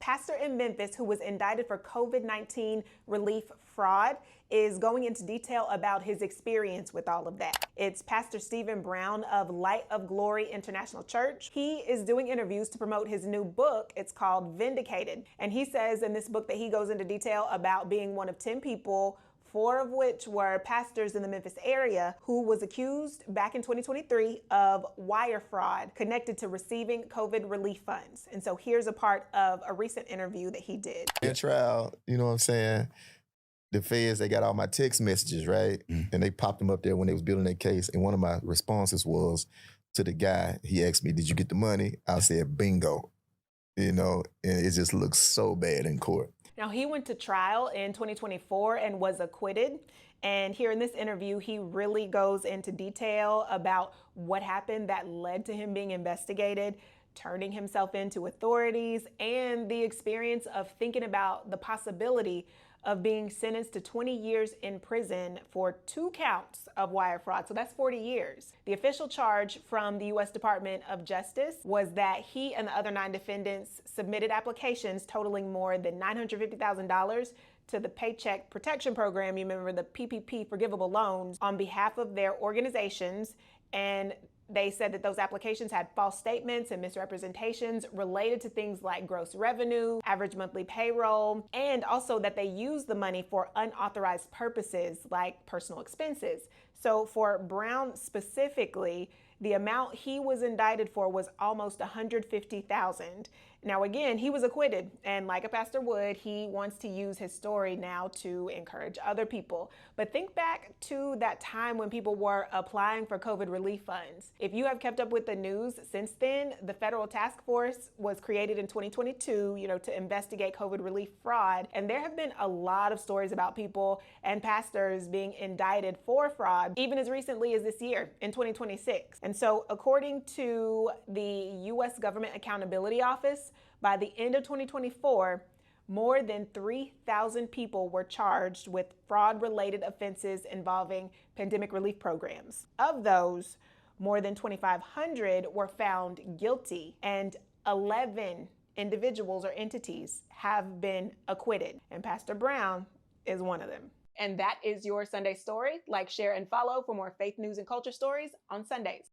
pastor in Memphis who was indicted for COVID-19 relief fraud is going into detail about his experience with all of that. It's Pastor Stephen Brown of Light of Glory International Church. He is doing interviews to promote his new book. It's called Vindicated. And he says in this book that he goes into detail about being one of 10 people, 4 of which were pastors in the Memphis area, who was accused back in 2023 of wire fraud connected to receiving COVID relief funds. And so here's a part of a recent interview that he did. In trial, you know what I'm saying? The feds, they got all my text messages, right? And they popped them up there when they was building their case. And one of my responses was to the guy, he asked me, did you get the money? I said, bingo. You know, and it just looks so bad in court. Now, he went to trial in 2024 and was acquitted. And here in this interview, he really goes into detail about what happened that led to him being investigated, turning himself into authorities, and the experience of thinking about the possibility of being sentenced to 20 years in prison for 2 counts of wire fraud. So that's 40 years. The official charge from the U.S. Department of Justice was that he and the other 9 defendants submitted applications totaling more than $950,000 to the Paycheck Protection Program, you remember the PPP forgivable loans, on behalf of their organizations. And they said that those applications had false statements and misrepresentations related to things like gross revenue, average monthly payroll, and also that they used the money for unauthorized purposes like personal expenses. So for Brown specifically, the amount he was indicted for was almost $150,000. Now, again, he was acquitted, and like a pastor would, he wants to use his story now to encourage other people. But think back to that time when people were applying for COVID relief funds. If you have kept up with the news since then, the federal task force was created in 2022, to investigate COVID relief fraud. And there have been a lot of stories about people and pastors being indicted for fraud, even as recently as this year in 2026. And so according to the U.S. Government Accountability Office, by the end of 2024, more than 3,000 people were charged with fraud-related offenses involving pandemic relief programs. Of those, more than 2,500 were found guilty, and 11 individuals or entities have been acquitted. And Pastor Brown is one of them. And that is your Sunday story. Like, share, and follow for more faith news and culture stories on Sundays.